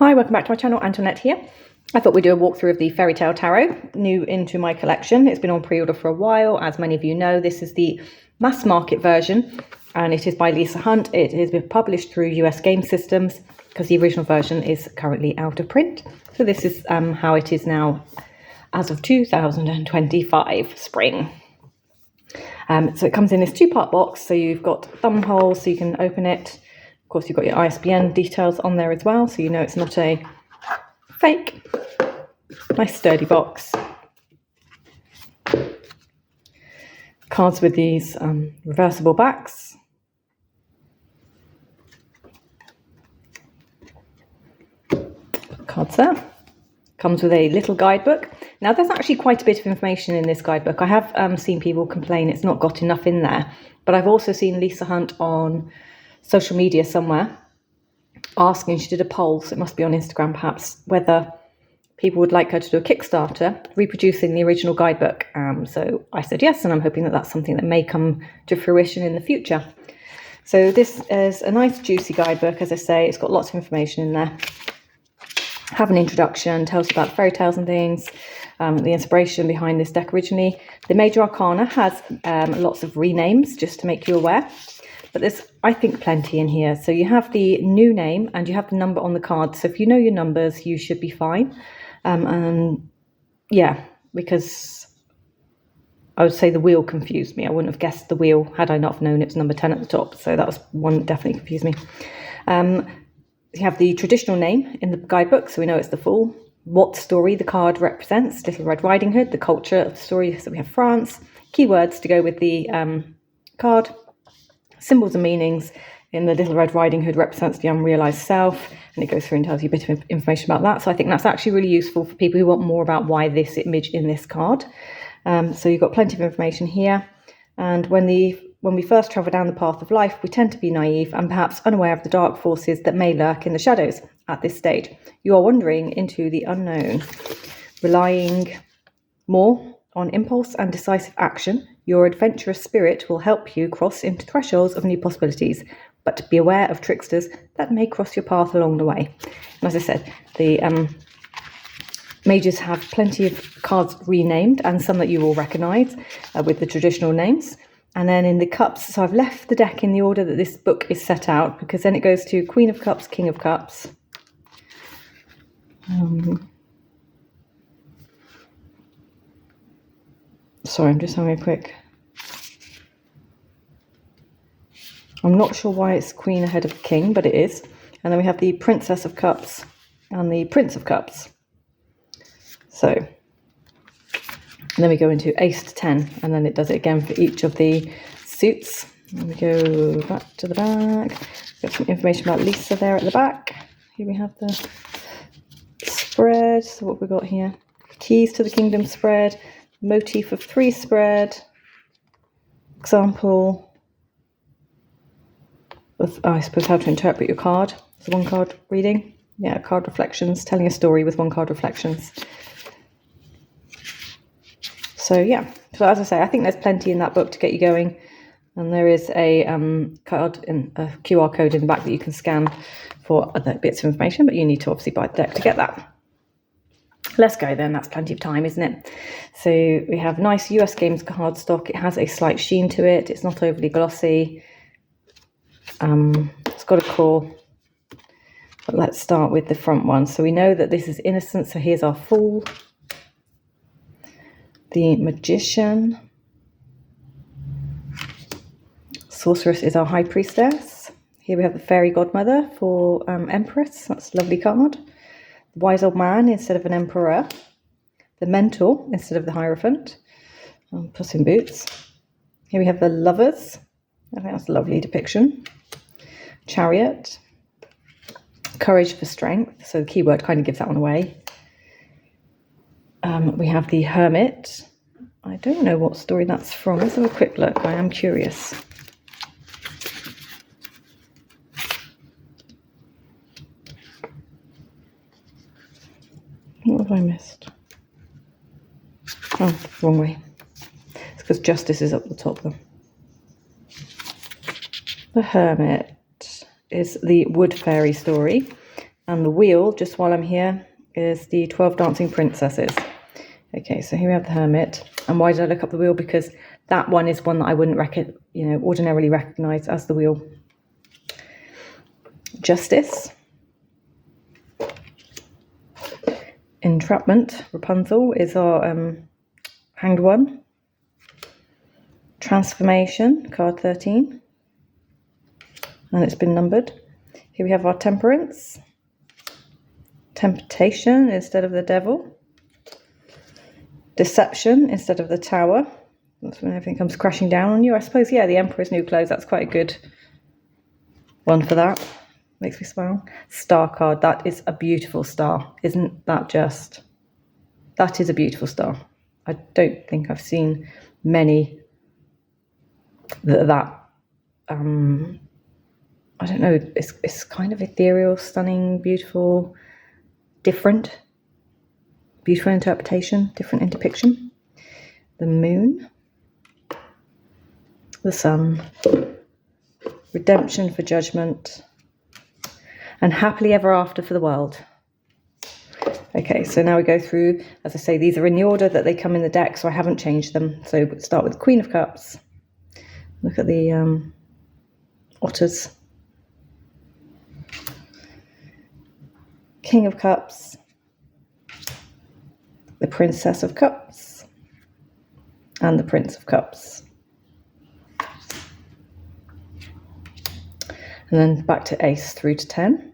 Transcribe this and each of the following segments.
Hi, welcome back to my channel. Antoinette here. I thought we'd do a walkthrough of the Fairy Tale Tarot, new into my collection. It's been on pre-order for a while. As many of you know, this is the mass market version, and it is by Lisa Hunt. It has been published through US Game Systems because the original version is currently out of print. So this is how it is now as of 2025 spring. So it comes in this two-part box. So you've got thumb holes so you can open it. Of course, you've got your ISBN details on there as well, so you know it's not a fake. Nice sturdy box. Cards with these reversible backs. Cards there. Comes with a little guidebook. Now, there's actually quite a bit of information in this guidebook. I have seen people complain it's not got enough in there, but I've also seen Lisa Hunt on social media somewhere asking, she did a poll, so it must be on Instagram perhaps, whether people would like her to do a Kickstarter reproducing the original guidebook. So I said yes, and I'm hoping that that's something that may come to fruition in the future. So this is a nice juicy guidebook. As I say, it's got lots of information in there. Have an introduction, tells you about fairy tales and things, the inspiration behind this deck originally. The major arcana has lots of renames, just to make you aware. But there's, I think, plenty in here. So you have the new name and you have the number on the card. So if you know your numbers, you should be fine. And yeah, because I would say the wheel confused me. I wouldn't have guessed the wheel had I not known it's number 10 at the top. So that was one that definitely confused me. You have the traditional name in the guidebook, so we know it's the Fool. What story the card represents, Little Red Riding Hood, the culture of the story. So we have France. Keywords to go with the card. Symbols and meanings. In the Little Red Riding Hood represents the unrealized self, and it goes through and tells you a bit of information about that. So I think that's actually really useful for people who want more about why this image in this card. So you've got plenty of information here. And when we first travel down the path of life, we tend to be naive and perhaps unaware of the dark forces that may lurk in the shadows at this stage. You are wandering into the unknown, relying more on impulse and decisive action. Your adventurous spirit will help you cross into thresholds of new possibilities, but be aware of tricksters that may cross your path along the way. And as I said, the mages have plenty of cards renamed and some that you will recognise with the traditional names. And then in the cups, so I've left the deck in the order that this book is set out, because then it goes to Queen of Cups, King of Cups. Sorry, I'm just having a quick... I'm not sure why it's Queen ahead of King, but it is. And then we have the Princess of Cups and the Prince of Cups. So, and then we go into Ace to 10, and then it does it again for each of the suits. And we go back to the back. Got some information about Lisa there at the back. Here we have the spread. So what we've got here. Keys to the Kingdom spread. Motif of 3 spread. Example of, I suppose, how to interpret your card. It's a one card reading. Yeah, card reflections. Telling a story with one card reflections. So yeah, so as I say, I think there's plenty in that book to get you going, and there is a card in a QR code in the back that you can scan for other bits of information, but you need to obviously buy the deck to get that. Let's go then, that's plenty of time, isn't it? So we have nice US Games cardstock. It has a slight sheen to it. It's not overly glossy. It's got a core. But let's start with the front one. So we know that this is innocent, so here's our Fool. The Magician. Sorceress is our High Priestess. Here we have the Fairy Godmother for Empress. That's a lovely card. The Wise Old Man instead of an Emperor. The Mentor instead of the Hierophant. Puss in Boots. Here we have the Lovers. I think that's a lovely depiction. Chariot. Courage for Strength. So the keyword kind of gives that one away. We have the Hermit. I don't know what story that's from. Let's have a quick look. I am curious. What have I missed? Oh, wrong way. It's because Justice is up the top then. The Hermit is the Wood Fairy story. And the wheel, just while I'm here, is the 12 Dancing Princesses. Okay, so here we have the Hermit. And why did I look up the wheel? Because that one is one that I wouldn't ordinarily recognise as the wheel. Justice. Entrapment. Rapunzel is our hanged one. Transformation, card 13. And it's been numbered. Here we have our Temperance. Temptation instead of the Devil. Deception instead of the Tower. That's when everything comes crashing down on you. I suppose, yeah, the Emperor's New Clothes, that's quite a good one for that. Makes me smile. Star card, that is a beautiful star. Isn't that just? That is a beautiful star. I don't think I've seen many that I don't know, it's kind of ethereal, stunning, beautiful, different. Beautiful interpretation, different interpiction. The Moon. The Sun. Redemption for Judgment. And Happily Ever After for the World. Okay, so now we go through, as I say, these are in the order that they come in the deck, so I haven't changed them. So we'll start with Queen of Cups. Look at the otters. King of Cups. The Princess of Cups. And the Prince of Cups. And then back to Ace through to 10.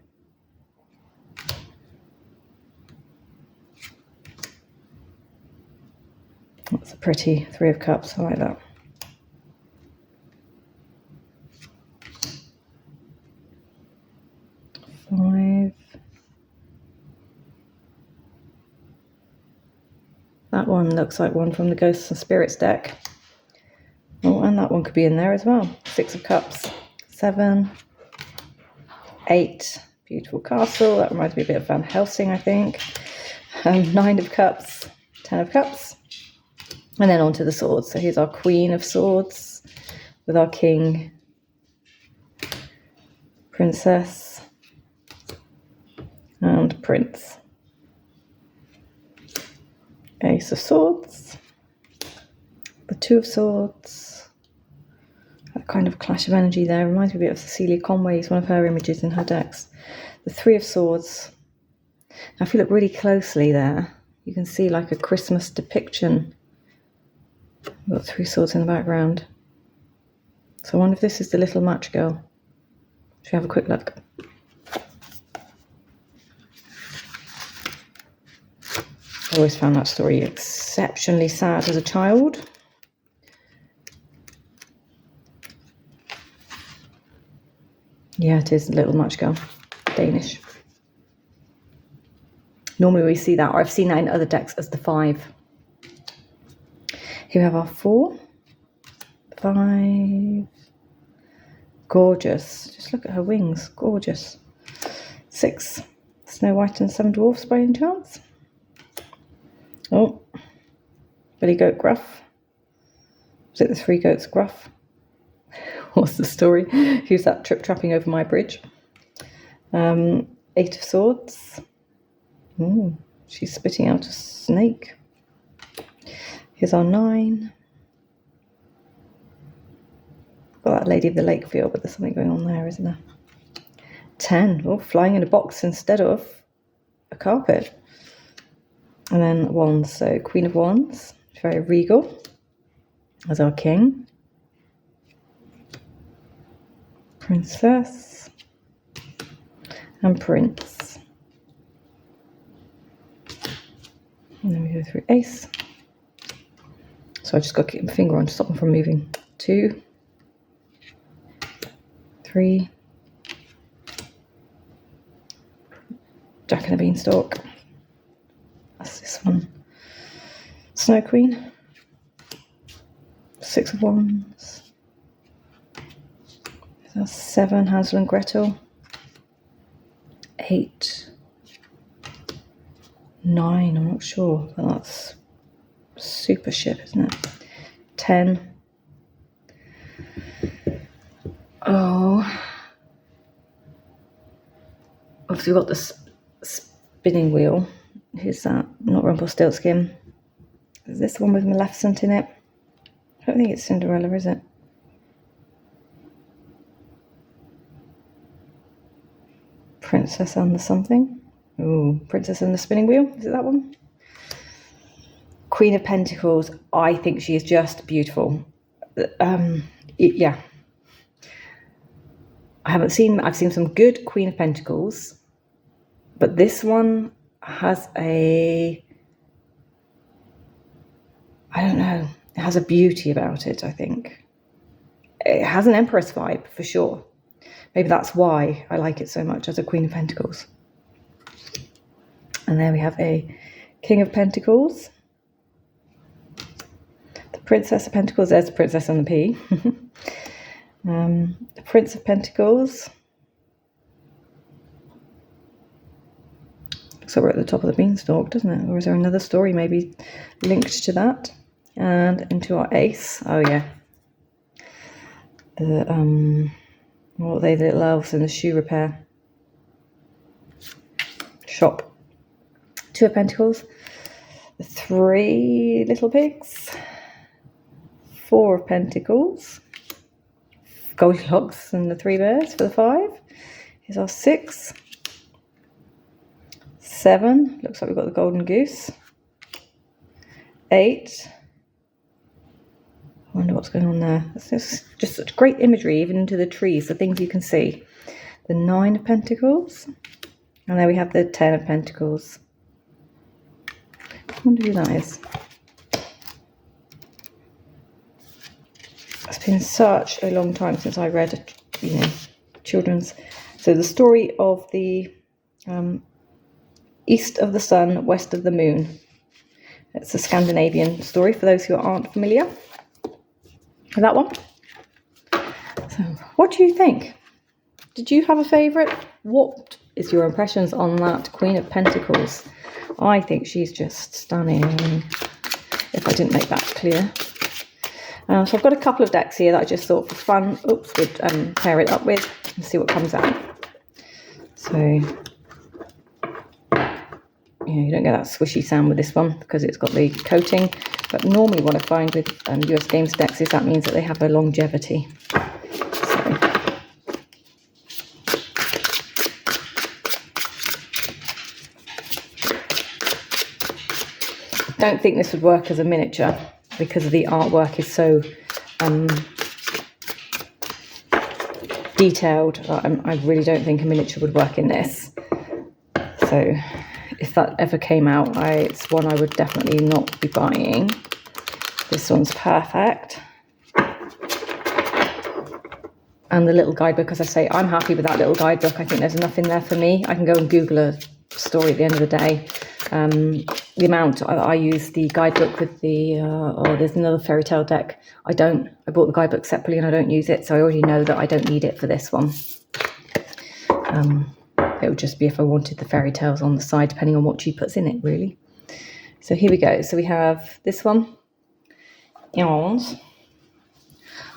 That's a pretty Three of Cups, I like that. Five. That one looks like one from the Ghosts and Spirits deck. Oh, and that one could be in there as well. Six of Cups. 7. 8. Beautiful castle. That reminds me a bit of Van Helsing, I think. 9 of Cups. 10 of Cups. And then on to the swords. So here's our Queen of Swords with our King, Princess, and Prince. Ace of Swords, the Two of Swords. That kind of clash of energy there reminds me a bit of Cecilia Conway's, one of her images in her decks. The Three of Swords. Now, if you look really closely there, you can see like a Christmas depiction. We've got 3 swords in the background. So I wonder if this is the little match girl. Should we have a quick look? I always found that story exceptionally sad as a child. Yeah, it is Little Match Girl, Danish. Normally we see that, or I've seen that in other decks as the 5. Here we have our 4, 5. Gorgeous. Just look at her wings. Gorgeous. 6. Snow White and 7 Dwarfs by any chance? Oh. Billy Goat Gruff. Was it the 3 Goats Gruff? What's the story? Who's that trip-trapping over my bridge? 8 of Swords. Ooh, she's spitting out a snake. Here's our 9. Got that Lady of the Lake feel, but there's something going on there, isn't there? 10. Oh, flying in a box instead of a carpet. And then Wands. So Queen of Wands, very regal, as our King. Princess. And Prince. And then we go through Ace. So I just got to keep my finger on to stop them from moving. 2. 3. Jack and the Beanstalk. That's this one. Snow Queen. 6 of Wands. That's 7, Hansel and Gretel. 8. 9, I'm not sure, but that's super ship, isn't it? 10. Oh, obviously we've got the spinning wheel. Who's that? Not Rumpelstiltskin. Is this the one with Maleficent in it? I don't think it's Cinderella, is it? Princess and the something. Ooh, Princess and the Spinning Wheel. Is it that one? Queen of Pentacles. I think she is just beautiful. Yeah. I've seen some good Queen of Pentacles, but this one has I don't know, it has a beauty about it, I think. It has an Empress vibe, for sure. Maybe that's why I like it so much as a Queen of Pentacles. And there we have a King of Pentacles. The Princess of Pentacles, there's the Princess and the P. The Prince of Pentacles. Looks like we're at the top of the beanstalk, doesn't it? Or is there another story maybe linked to that? And into our ace. Oh yeah. The what are they, the little elves in the shoe repair shop. Two of Pentacles. The three little pigs. Four of Pentacles. Goldilocks and the three bears for the 5. Here's our 6. 7. Looks like we've got the golden goose. 8. I wonder what's going on there. It's just such great imagery, even into the trees, the things you can see. The 9 of Pentacles. And there we have the 10 of Pentacles. I wonder who that is. It's been such a long time since I read, children's. So the story of the East of the Sun, West of the Moon. It's a Scandinavian story for those who aren't familiar with that one. So what do you think? Did you have a favourite? What is your impressions on that Queen of Pentacles? I think she's just stunning, if I didn't make that clear. So I've got a couple of decks here that I just thought for fun, would pair it up with and see what comes out. So, you don't get that swishy sound with this one because it's got the coating. But normally what I find with US Games decks is that means that they have a longevity. So, don't think this would work as a miniature because the artwork is so detailed. I really don't think a miniature would work in this. So if that ever came out, it's one I would definitely not be buying. This one's perfect. And the little guidebook, as I say, I'm happy with that little guidebook. I think there's enough in there for me. I can go and Google a story at the end of the day. The amount I use the guidebook with the there's another fairy tale deck. I bought the guidebook separately and I don't use it, so I already know that I don't need it for this one. It would just be if I wanted the fairy tales on the side, depending on what she puts in it, really. So here we go. So we have this one. Yarns.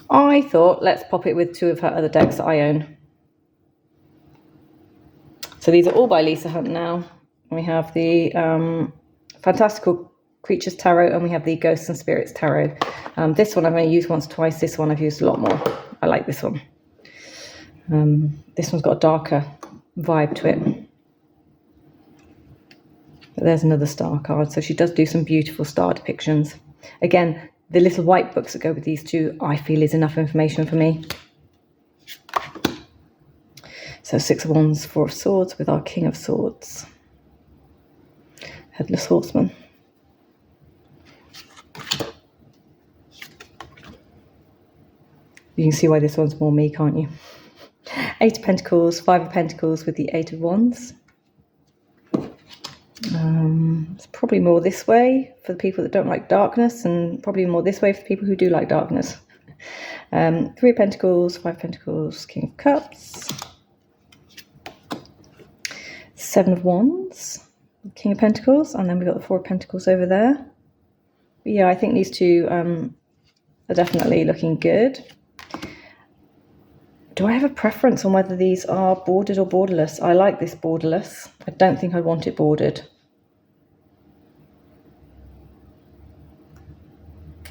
I thought let's pop it with 2 of her other decks that I own. So these are all by Lisa Hunt now. We have the Fantastical Creatures Tarot and we have the Ghosts and Spirits Tarot. This one I've only used once, twice. This one I've used a lot more. I like this one. This one's got a darker vibe to it. But there's another star card. So she does do some beautiful star depictions. Again, the little white books that go with these two, I feel is enough information for me. So 6 of Wands, 4 of Swords with our King of Swords. Headless Horseman. You can see why this one's more me, can't you? 8 of Pentacles, 5 of Pentacles with the 8 of Wands. It's probably more this way for the people that don't like darkness, and probably more this way for the people who do like darkness. 3 of Pentacles, 5 of Pentacles, King of Cups. 7 of Wands, King of Pentacles, and then we've got the 4 of Pentacles over there. But yeah, I think these two are definitely looking good. Do I have a preference on whether these are bordered or borderless? I like this borderless. I don't think I'd want it bordered.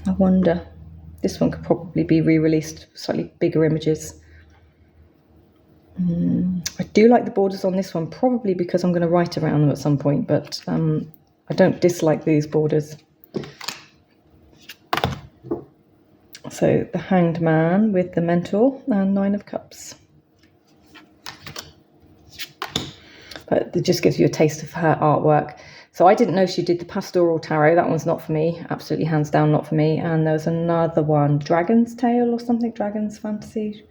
I wonder. This one could probably be re-released, slightly bigger images. I do like the borders on this one, probably because I'm going to write around them at some point, but I don't dislike these borders. So the Hanged Man with the Mentor and 9 of Cups. But it just gives you a taste of her artwork. So I didn't know she did the Pastoral Tarot. That one's not for me. Absolutely hands down not for me. And there's another one, Dragon's Tale or something, Dragon's Fantasy.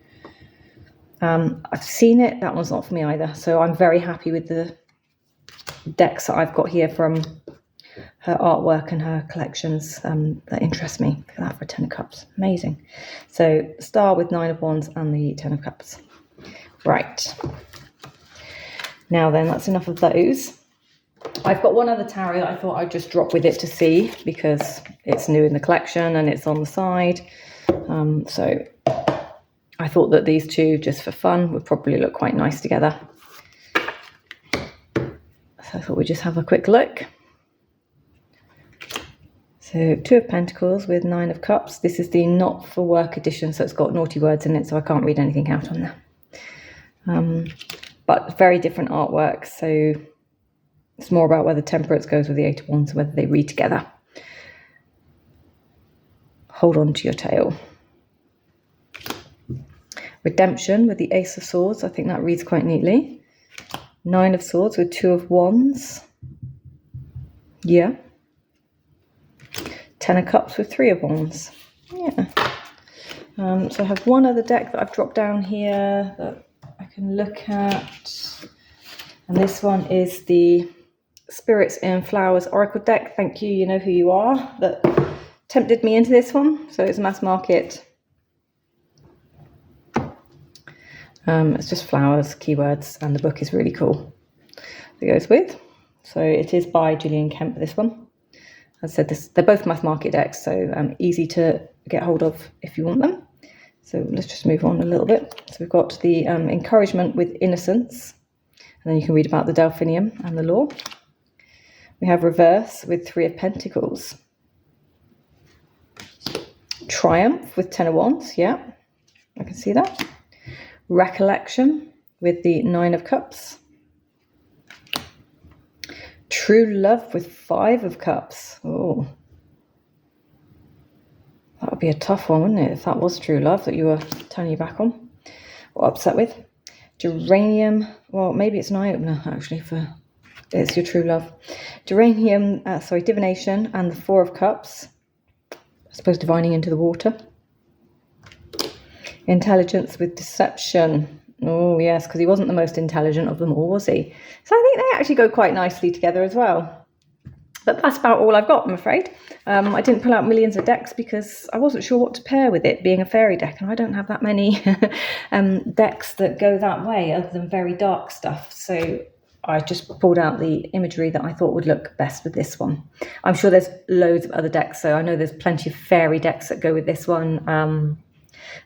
I've seen it. That one's not for me either. So I'm very happy with the decks that I've got here from her artwork and her collections that interest me. Look at that for 10 of Cups. Amazing. So Star with 9 of Wands and the 10 of Cups. Right. Now then, that's enough of those. I've got one other tarot that I thought I'd just drop with it to see because it's new in the collection and it's on the side. So I thought that these two, just for fun, would probably look quite nice together. So I thought we'd just have a quick look. So 2 of Pentacles with 9 of Cups. This is the not for work edition, so it's got naughty words in it, so I can't read anything out on there. But very different artwork, so it's more about whether Temperance goes with the 8 of Wands, whether they read together. Hold on to your tail. Redemption with the Ace of Swords. I think that reads quite neatly. 9 of Swords with 2 of Wands. Yeah. 10 of Cups with 3 of Wands. Yeah. So I have one other deck that I've dropped down here that I can look at. And this one is the Spirits in Flowers Oracle deck. Thank you, you know who you are, that tempted me into this one. So it's mass market. It's just flowers, keywords, and the book is really cool. It goes with. So it is by Gillian Kemp, this one. As I said, they're both mass market decks, so easy to get hold of if you want them. So let's just move on a little bit. So we've got the Encouragement with Innocence, and then you can read about the Delphinium and the Law. We have Reverse with 3 of Pentacles. Triumph with 10 of Wands, yeah, I can see that. Recollection with the 9 of Cups. True Love with 5 of Cups. Oh, that would be a tough one, wouldn't it, if that was true love that you were turning your back on or upset with. Geranium, well, maybe it's an eye-opener, actually, for it's your true love. Geranium, Divination and the 4 of Cups. I suppose divining into the water. Intelligence with Deception. Oh, yes, because he wasn't the most intelligent of them all, was he? So I think they actually go quite nicely together as well. But that's about all I've got, I'm afraid. I didn't pull out millions of decks because I wasn't sure what to pair with it, being a fairy deck, and I don't have that many decks that go that way other than very dark stuff. So I just pulled out the imagery that I thought would look best with this one. I'm sure there's loads of other decks, so I know there's plenty of fairy decks that go with this one.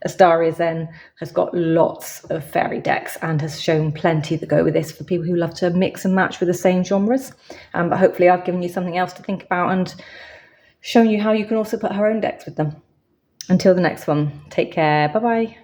Astaria Zen has got lots of fairy decks and has shown plenty that go with this for people who love to mix and match with the same genres. But hopefully I've given you something else to think about and shown you how you can also put her own decks with them. Until the next one, take care. Bye-bye.